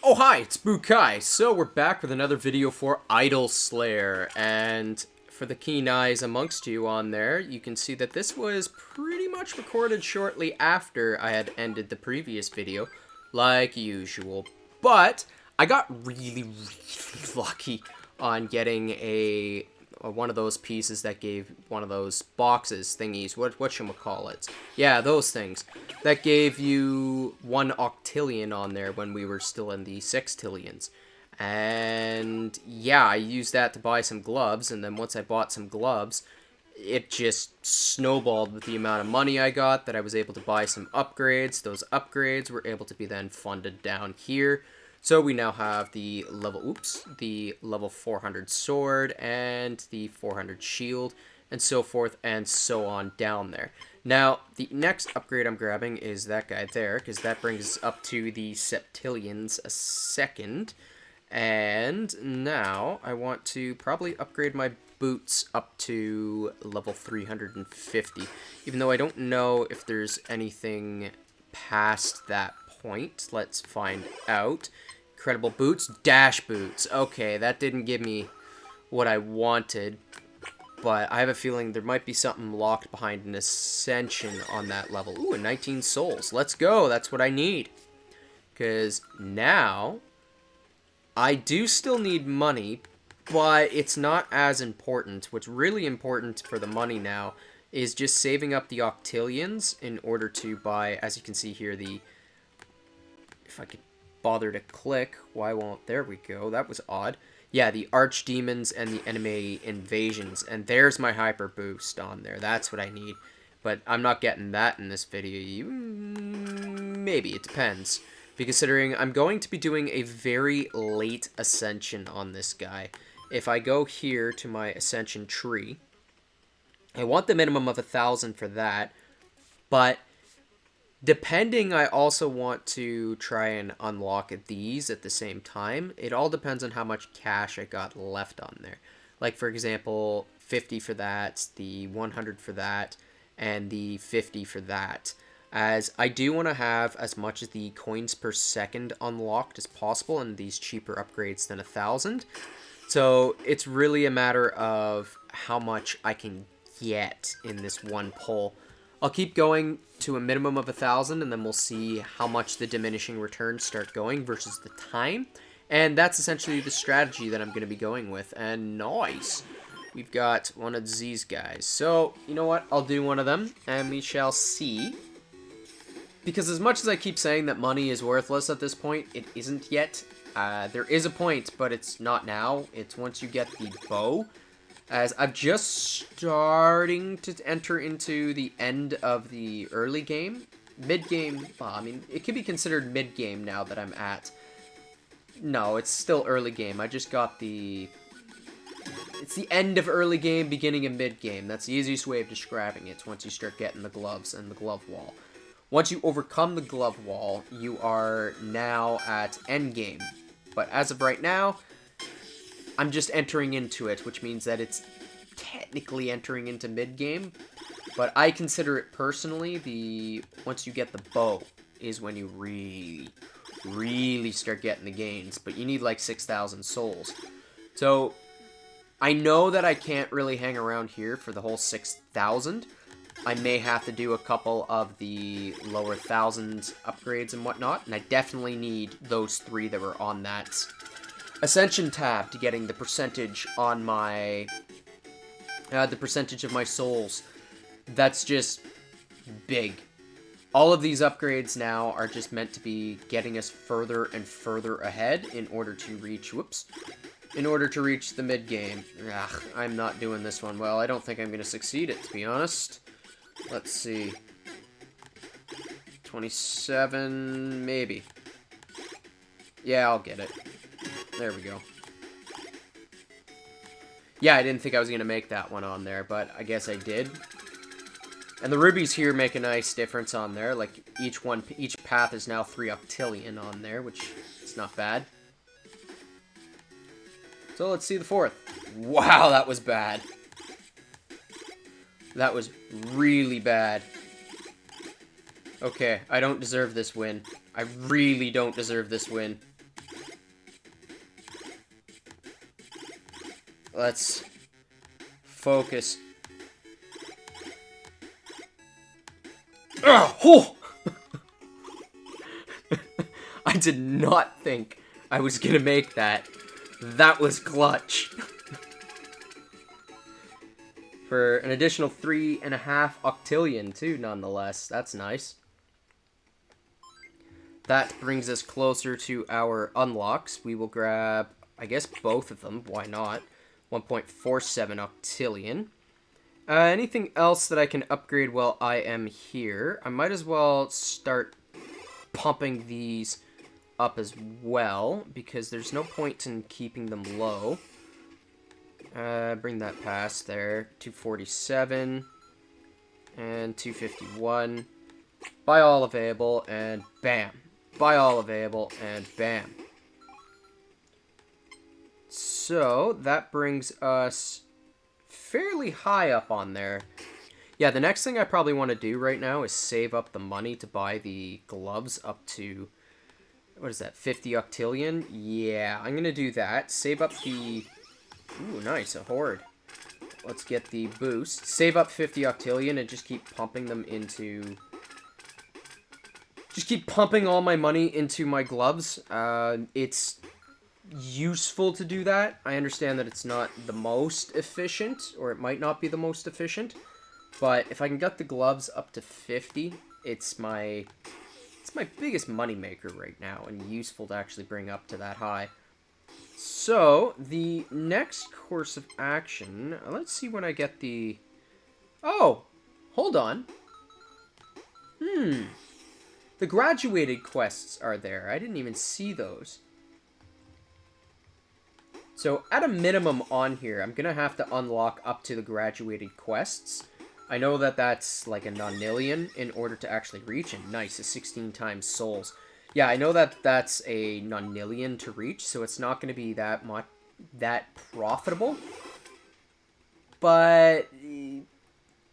Oh hi, it's Bukai. So we're back with another video for Idol Slayer, and for the keen eyes amongst you on there, you can see that this was pretty much recorded shortly after I had ended the previous video, like usual. But I got really lucky on getting a one of those pieces that gave one of those boxes thingies. Whatchamacallit? Yeah, those things. That gave you 1 octillion on there when we were still in the sextillions. And yeah, I used that to buy some gloves, and then once I bought some gloves, it just snowballed with the amount of money I got that I was able to buy some upgrades. Those upgrades were able to be then funded down here. So we now have the level 400 sword and the 400 shield and so forth and so on down there. Now, the next upgrade I'm grabbing is that guy there, because that brings us up to the septillions a second. And now I want to probably upgrade my boots up to level 350, even though I don't know if there's anything past that point. Let's find out. Incredible boots, dash boots. Okay, that didn't give me what I wanted, but I have a feeling there might be something locked behind an ascension on that level. Ooh, 19 souls. Let's go. That's what I need. Because now I do still need money, but it's not as important. What's really important for the money now is just saving up the octillions in order to buy, as you can see here, if I could bother to click, why won't, there we go, that was odd. Yeah, the archdemons and the enemy invasions, and there's my hyper boost on there. That's what I need, but I'm not getting that in this video. Maybe, it depends. Considering I'm going to be doing a very late ascension on this guy. If I go here to my ascension tree, I want the minimum of 1,000 for that, but depending, I also want to try and unlock these at the same time. It all depends on how much cash I got left on there. Like, for example, 50 for that, the 100 for that, and the 50 for that. As I do want to have as much of the coins per second unlocked as possible in these cheaper upgrades than 1,000. So it's really a matter of how much I can get in this one pull. I'll keep going to a minimum of 1,000, and then we'll see how much the diminishing returns start going versus the time. And that's essentially the strategy that I'm going to be going with. And nice! We've got one of these guys. So, you know what? I'll do one of them, and we shall see. Because as much as I keep saying that money is worthless at this point, it isn't yet. There is a point, but it's not now. It's once you get the bow. As I'm just starting to enter into the end of the early game. Mid-game, well, I mean, it can be considered mid-game now that I'm at. No, it's still early game. I just got the... It's the end of early game, beginning of mid-game. That's the easiest way of describing it, once you start getting the gloves and the glove wall. Once you overcome the glove wall, you are now at endgame. But as of right now, I'm just entering into it, which means that it's technically entering into mid-game. But I consider it personally, once you get the bow, is when you really start getting the gains. But you need like 6,000 souls. So, I know that I can't really hang around here for the whole 6,000. I may have to do a couple of the lower 1,000 upgrades and whatnot, and I definitely need those 3 that were on that Ascension tab to getting the percentage on my, the percentage of my souls. That's just big. All of these upgrades now are just meant to be getting us further and further ahead in order to reach, in order to reach the mid-game. Ugh, I'm not doing this one well. I don't think I'm going to succeed it, to be honest. Let's see. 27, maybe. Yeah, I'll get it. There we go. Yeah, I didn't think I was going to make that one on there, but I guess I did. And the rubies here make a nice difference on there. Like, each path is now 3 octillion on there, which is not bad. So let's see the 4th. Wow, that was bad. That was really bad. Okay, I don't deserve this win. I really don't deserve this win. Let's focus. Oh! I did not think I was gonna make that. That was clutch. For an additional 3.5 octillion, too, nonetheless. That's nice. That brings us closer to our unlocks. We will grab, I guess, both of them. Why not? 1.47 octillion. Anything else that I can upgrade while I am here? I might as well start pumping these up as well, because there's no point in keeping them low. Bring that past there. 247 and 251. Buy all available, and bam. Buy all available, and bam. So, that brings us fairly high up on there. Yeah, the next thing I probably want to do right now is save up the money to buy the gloves up to, what is that, 50 octillion? Yeah, I'm going to do that. Save up the... Ooh, nice, a horde. Let's get the boost. Save up 50 octillion and just keep pumping them into... Just keep pumping all my money into my gloves. It's useful to do that. I understand that it's not the most efficient, or it might not be the most efficient, but if I can get the gloves up to 50, it's my biggest moneymaker right now, and useful to actually bring up to that high. So, the next course of action, let's see when I get the... Oh, hold on. The graduated quests are there. I didn't even see those. So, at a minimum on here, I'm going to have to unlock up to the graduated quests. I know that that's like a nonillion in order to actually reach, and nice, a 16 times souls. Yeah, I know that that's a nonillion to reach, so it's not going to be that profitable. But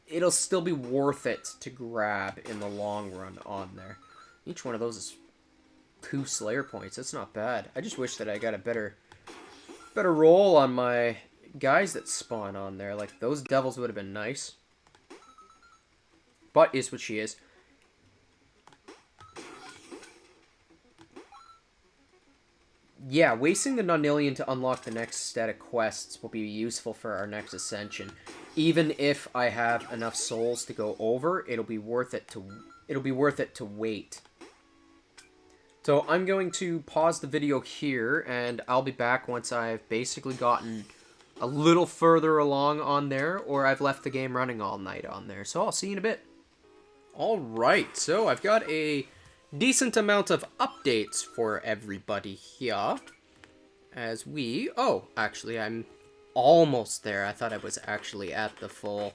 it'll still be worth it to grab in the long run on there. Each one of those is 2 Slayer points. That's not bad. I just wish that I got a better roll on my guys that spawn on there. Like, those devils would have been nice. But is what she is. Yeah, wasting the nonillion to unlock the next set of quests will be useful for our next ascension. Even if I have enough souls to go over, it'll be worth it to wait. So I'm going to pause the video here, and I'll be back once I've basically gotten a little further along on there, or I've left the game running all night on there. So I'll see you in a bit. Alright, so I've got a decent amount of updates for everybody here. As we... Oh, actually, I'm almost there. I thought I was actually at the full...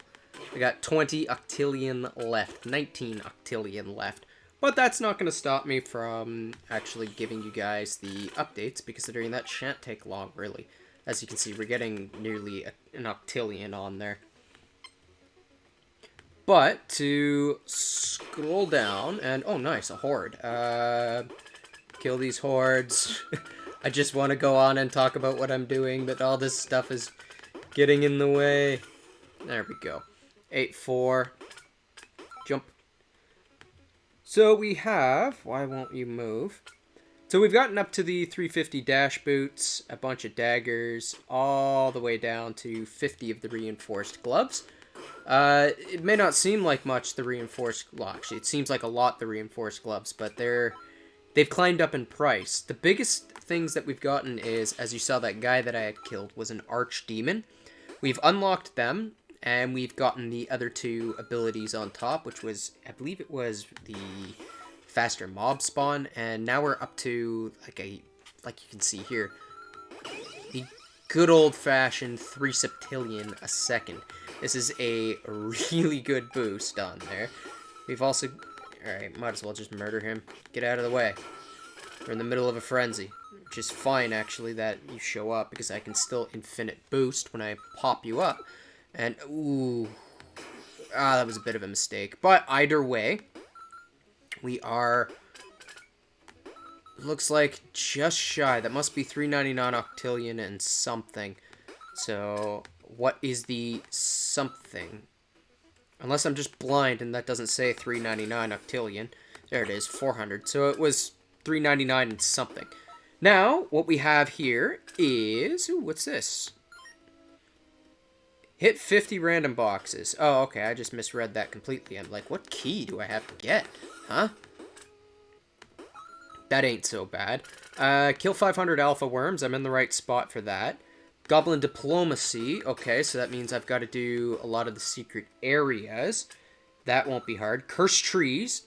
I got 20 octillion left, 19 octillion left. But that's not going to stop me from actually giving you guys the updates, because considering that shan't take long, really. As you can see, we're getting nearly an octillion on there. But to scroll down, and oh nice, a horde. Kill these hordes. I just want to go on and talk about what I'm doing, but all this stuff is getting in the way. There we go. 8-4. Jump. So we have, why won't you move? So we've gotten up to the 350 dash boots, a bunch of daggers, all the way down to 50 of the reinforced gloves. It may not seem like much, the reinforced, well actually it seems like a lot, the reinforced gloves, but they've climbed up in price. The biggest things that we've gotten is, as you saw, that guy that I had killed was an archdemon. We've unlocked them, and we've gotten the other 2 abilities on top, which was, I believe it was the faster mob spawn, and now we're up to, like you can see here, the good old-fashioned 3 septillion a second. This is a really good boost on there. We've also... Alright, might as well just murder him. Get out of the way. We're in the middle of a frenzy. Which is fine, actually, that you show up, because I can still infinite boost when I pop you up. And, ooh... Ah, that was a bit of a mistake. But either way, we are... Looks like just shy. That must be 399 octillion and something. So, what is the something? Unless I'm just blind and that doesn't say 399 octillion. There it is, 400. So it was 399 and something. Now, what we have here is... Ooh, what's this? Hit 50 random boxes. Oh, okay, I just misread that completely. I'm like, what key do I have to get? Huh? That ain't so bad. Kill 500 alpha worms. I'm in the right spot for that. Goblin diplomacy. Okay, so that means I've got to do a lot of the secret areas. That won't be hard. Cursed trees.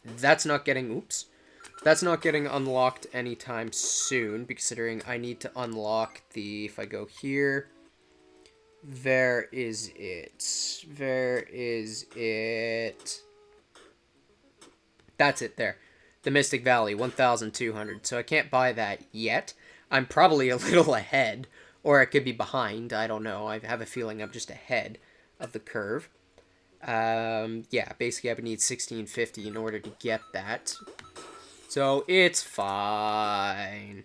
That's not getting... Oops. That's not getting unlocked anytime soon, considering I need to unlock the... If I go here... There is it. There is it. That's it there. The Mystic Valley, 1,200. So I can't buy that yet. I'm probably a little ahead. Or I could be behind. I don't know. I have a feeling I'm just ahead of the curve. Yeah, basically I would need 1650 in order to get that. So it's fine.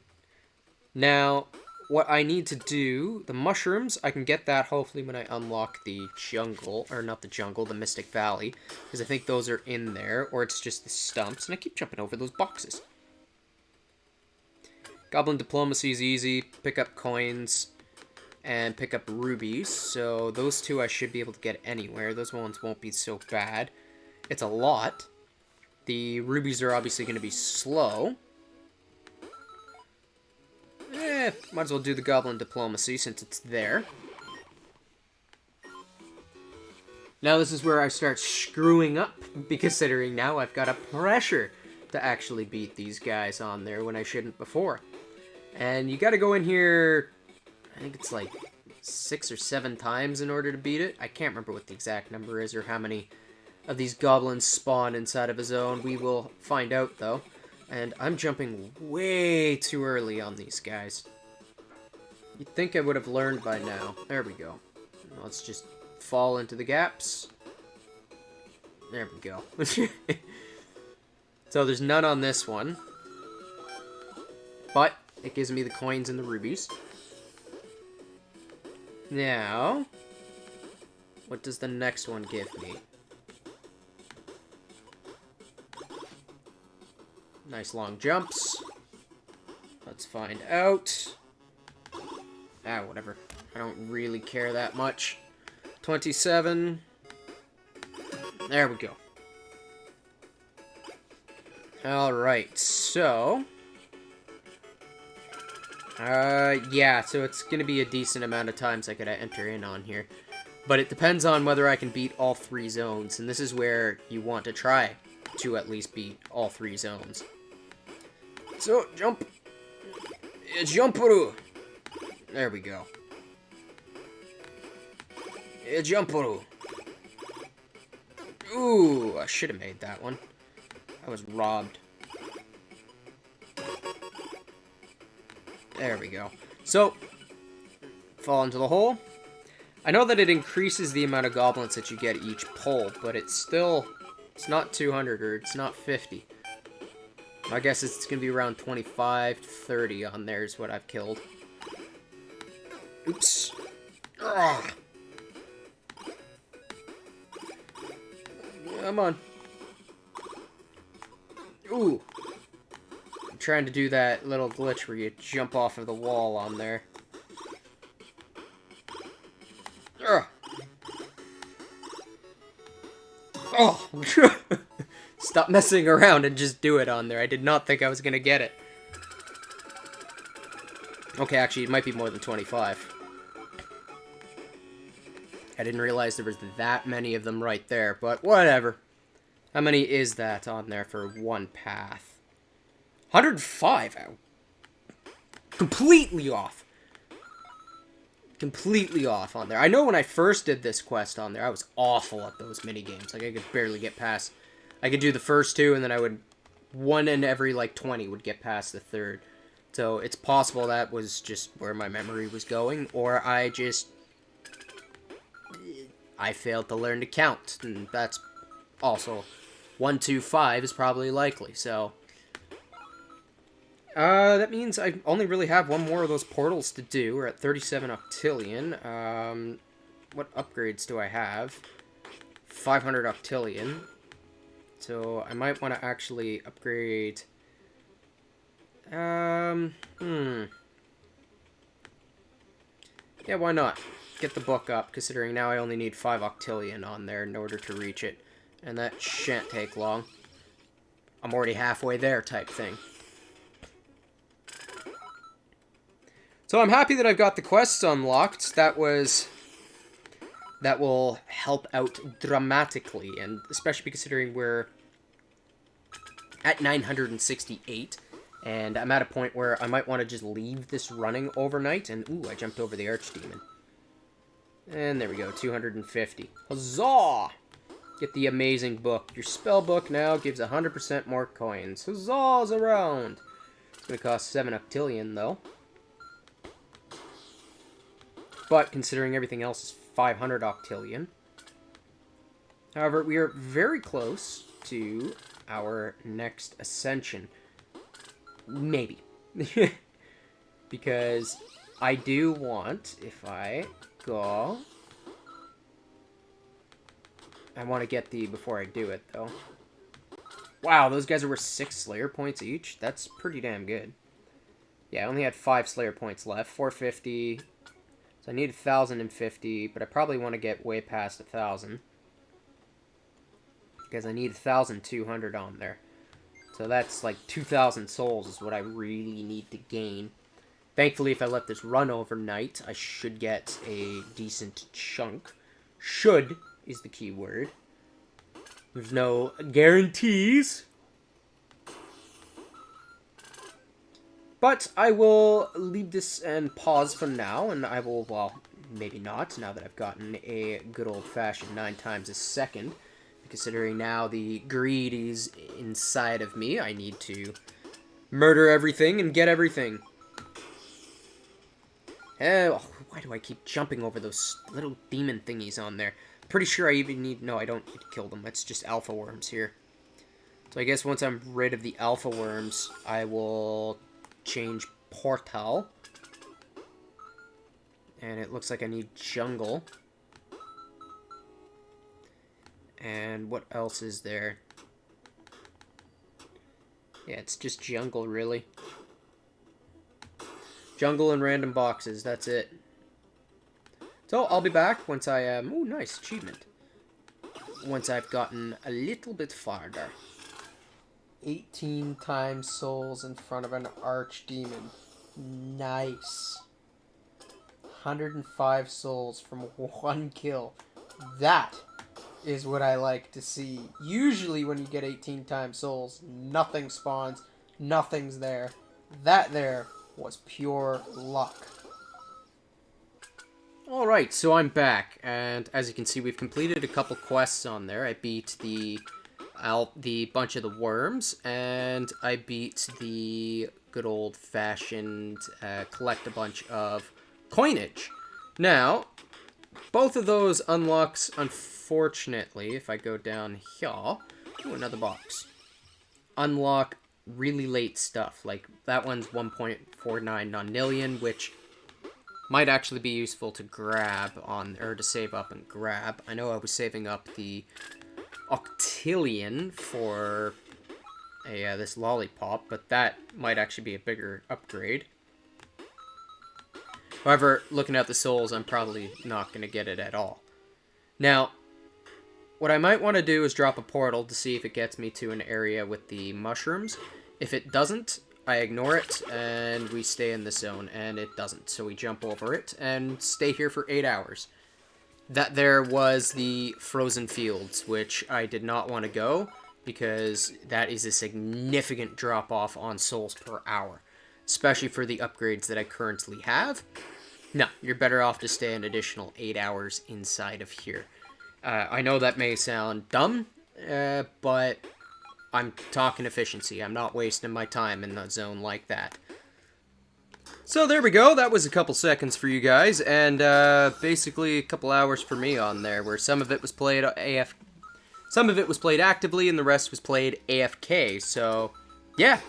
Now... What I need to do, the mushrooms, I can get that hopefully when I unlock the jungle, or not the jungle, the Mystic Valley, because I think those are in there, or it's just the stumps, and I keep jumping over those boxes. Goblin Diplomacy is easy, pick up coins, and pick up rubies, so those two I should be able to get anywhere. Those ones won't be so bad. It's a lot. The rubies are obviously going to be slow. Might as well do the Goblin Diplomacy since it's there. Now this is where I start screwing up, considering now I've got a pressure to actually beat these guys on there when I shouldn't before. And you gotta go in here, I think it's like 6 or 7 times in order to beat it. I can't remember what the exact number is or how many of these goblins spawn inside of a zone. We will find out though. And I'm jumping way too early on these guys. You'd think I would have learned by now. There we go. Let's just fall into the gaps. There we go. So there's none on this one. But it gives me the coins and the rubies. Now, what does the next one give me? Nice long jumps. Let's find out. Ah, whatever. I don't really care that much. 27. There we go. Alright, so... yeah, so it's gonna be a decent amount of times I gotta enter in on here. But it depends on whether I can beat all 3 zones, and this is where you want to try to at least beat all 3 zones. So, jump! Jumpuru! There we go. Jumpuru! Ooh, I should have made that one. I was robbed. There we go. So, fall into the hole. I know that it increases the amount of goblins that you get each pull, but it's still... It's not 200 or it's not 50. I guess it's going to be around 25 to 30 on there is what I've killed. Oops. Ugh. Come on. Ooh. I'm trying to do that little glitch where you jump off of the wall on there. Ugh. Oh! Stop messing around and just do it on there. I did not think I was going to get it. Okay, actually, it might be more than 25. I didn't realize there was that many of them right there, but whatever. How many is that on there for one path? 105. Completely off. Completely off on there. I know when I first did this quest on there, I was awful at those minigames. Like, I could barely get past... I could do the first 2, and then I would... 1 in every, like, 20 would get past the 3rd. So, it's possible that was just where my memory was going, or I just... I failed to learn to count, and that's also... 1, 2, 5 is probably likely, so... That means I only really have one more of those portals to do. We're at 37 octillion. What upgrades do I have? 500 octillion. So I might want to actually upgrade... Yeah, why not? Get the book up, considering now I only need 5 octillion on there in order to reach it. And that shan't take long. I'm already halfway there type thing. So I'm happy that I've got the quests unlocked. That will help out dramatically, and especially considering we're at 968, and I'm at a point where I might want to just leave this running overnight, and ooh, I jumped over the Archdemon. And there we go, 250. Huzzah! Get the amazing book. Your spell book now gives 100% more coins. Huzzahs around! It's going to cost 7 octillion, though. But considering everything else is 500 octillion. However, we are very close to our next ascension. Maybe. Because I do want, if I go... I want to get the before I do it, though. Wow, those guys are worth 6 Slayer points each? That's pretty damn good. Yeah, I only had 5 Slayer points left. 450... I need 1,050, but I probably want to get way past 1,000. Because I need 1,200 on there. So that's like 2,000 souls is what I really need to gain. Thankfully, if I let this run overnight, I should get a decent chunk. Should is the key word. There's no guarantees. But I will leave this and pause for now, and I will, well, maybe not, now that I've gotten a good old-fashioned 9 times a second. Considering now the greed is inside of me, I need to murder everything and get everything. Oh, why do I keep jumping over those little demon thingies on there? Pretty sure I even need... No, I don't need to kill them. It's just alpha worms here. So I guess once I'm rid of the alpha worms, I will... change portal, and it looks like I need jungle. And what else is there? Yeah, it's just jungle, really. Jungle and random boxes, that's it. So I'll be back once I am... Ooh, nice achievement. Once I've gotten a little bit farther. 18 times souls in front of an archdemon. Nice. 105 souls from 1 kill. That is what I like to see. Usually when you get 18 times souls, nothing spawns, nothing's there. That there was pure luck. Alright, so I'm back, and as you can see, we've completed a couple quests on there. I beat the bunch of the worms, and I beat the good old-fashioned collect a bunch of coinage. Now, both of those unlocks, unfortunately, if I go down here, ooh, another box, unlock really late stuff. Like, that one's 1.49 nonillion, which might actually be useful to grab on, or to save up and grab. I know I was saving up the octillion for this lollipop, but that might actually be a bigger upgrade. However, looking at the souls, I'm probably not going to get it at all. Now, what I might want to do is drop a portal to see if it gets me to an area with the mushrooms. If it doesn't, I ignore it, and we stay in the zone, and it doesn't. So we jump over it, and stay here for 8 hours. That there was the frozen fields, which I did not want to go, because that is a significant drop-off on souls per hour. Especially for the upgrades that I currently have. No, you're better off to stay an additional 8 hours inside of here. I know that may sound dumb, but I'm talking efficiency. I'm not wasting my time in a zone like that. So there we go. That was a couple seconds for you guys, and basically a couple hours for me on there, where some of it was played some of it was played actively, and the rest was played AFK. So yeah,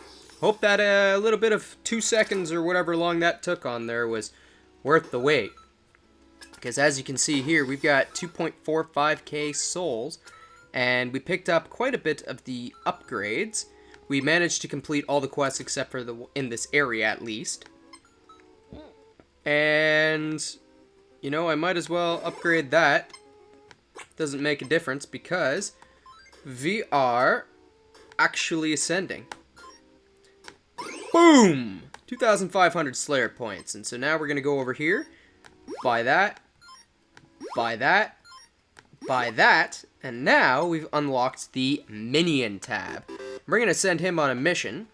Hope that little bit of 2 seconds or whatever long that took on there was worth the wait. Because as you can see here, we've got 2.45k souls, and we picked up quite a bit of the upgrades. We managed to complete all the quests except for in this area at least. And, you know, I might as well upgrade that. Doesn't make a difference because we are actually ascending. Boom! 2,500 Slayer points. And so now we're going to go over here, buy that, buy that, buy that, and now we've unlocked the Minion tab. We're going to send him on a mission,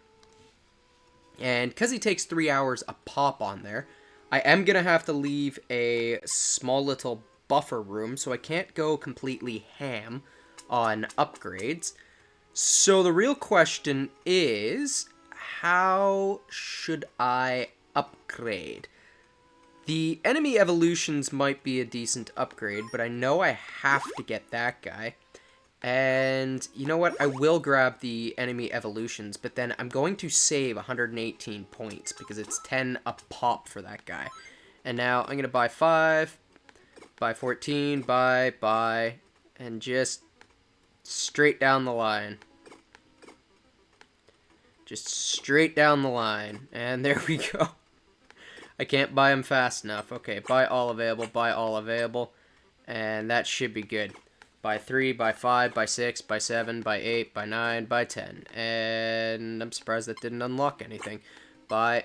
and because he takes 3 hours a pop on there, I am going to have to leave a small little buffer room, so I can't go completely ham on upgrades. So the real question is, how should I upgrade? The enemy evolutions might be a decent upgrade, but I know I have to get that guy. And you know what? I will grab the enemy evolutions, but then I'm going to save 118 points because it's 10 a pop for that guy. And now I'm going to buy 5, buy 14, buy, and just straight down the line. Just straight down the line. And there we go. I can't buy them fast enough. Okay, buy all available, and that should be good. Buy 3, buy 5, buy 6, buy 7, buy 8, buy 9, buy 10. And I'm surprised that didn't unlock anything. Buy,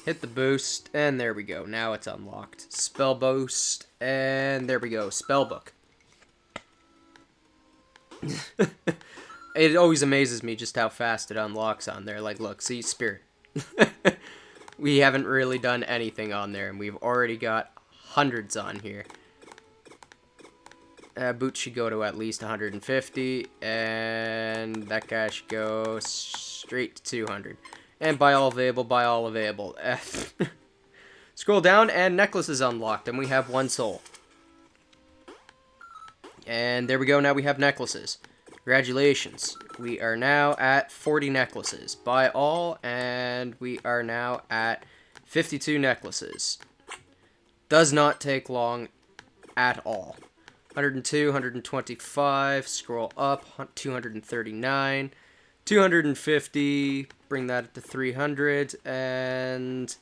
hit the boost, and there we go. Now it's unlocked. Spell boost, and there we go. Spellbook. It always amazes me just how fast it unlocks on there. Like, look, see, Spirit. We haven't really done anything on there, and we've already got hundreds on here. Boots should go to at least 150, and that guy should go straight to 200. And buy all available. Scroll down, and necklace is unlocked, and we have 1 soul. And there we go, now we have necklaces. Congratulations. We are now at 40 necklaces. Buy all, and we are now at 52 necklaces. Does not take long at all. 102, 125, scroll up, 239, 250, bring that to 300, and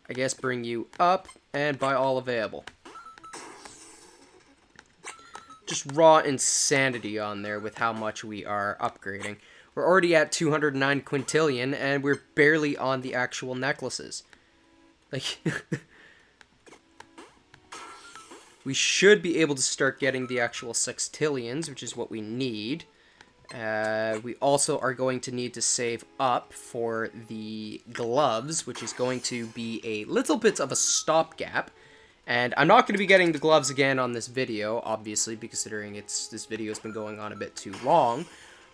I guess bring you up, and buy all available. Just raw insanity on there with how much we are upgrading. We're already at 209 quintillion, and we're barely on the actual necklaces. Like, we should be able to start getting the actual sextillions, which is what we need. We also are going to need to save up for the gloves, which is going to be a little bit of a stopgap. And I'm not going to be getting the gloves again on this video, obviously, considering this video's been going on a bit too long.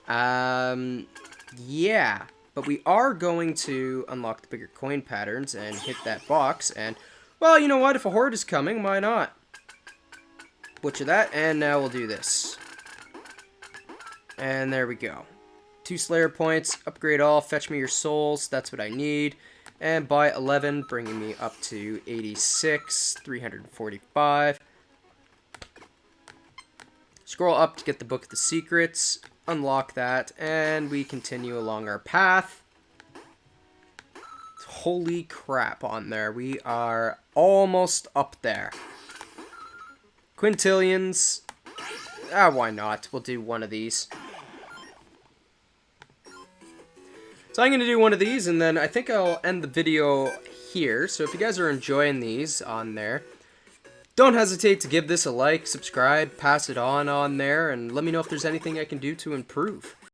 Yeah, but we are going to unlock the bigger coin patterns and hit that box. And, well, you know what? If a horde is coming, why not? Butcher that, and now we'll do this. And there we go. 2 Slayer points, upgrade all, fetch me your souls, that's what I need. And buy 11, bringing me up to 86, 345. Scroll up to get the Book of the Secrets, unlock that, and we continue along our path. Holy crap on there, we are almost up there. Quintillions, why not? We'll do one of these. So I'm going to do one of these, and then I think I'll end the video here. So if you guys are enjoying these on there, don't hesitate to give this a like, subscribe, pass it on there, and let me know if there's anything I can do to improve.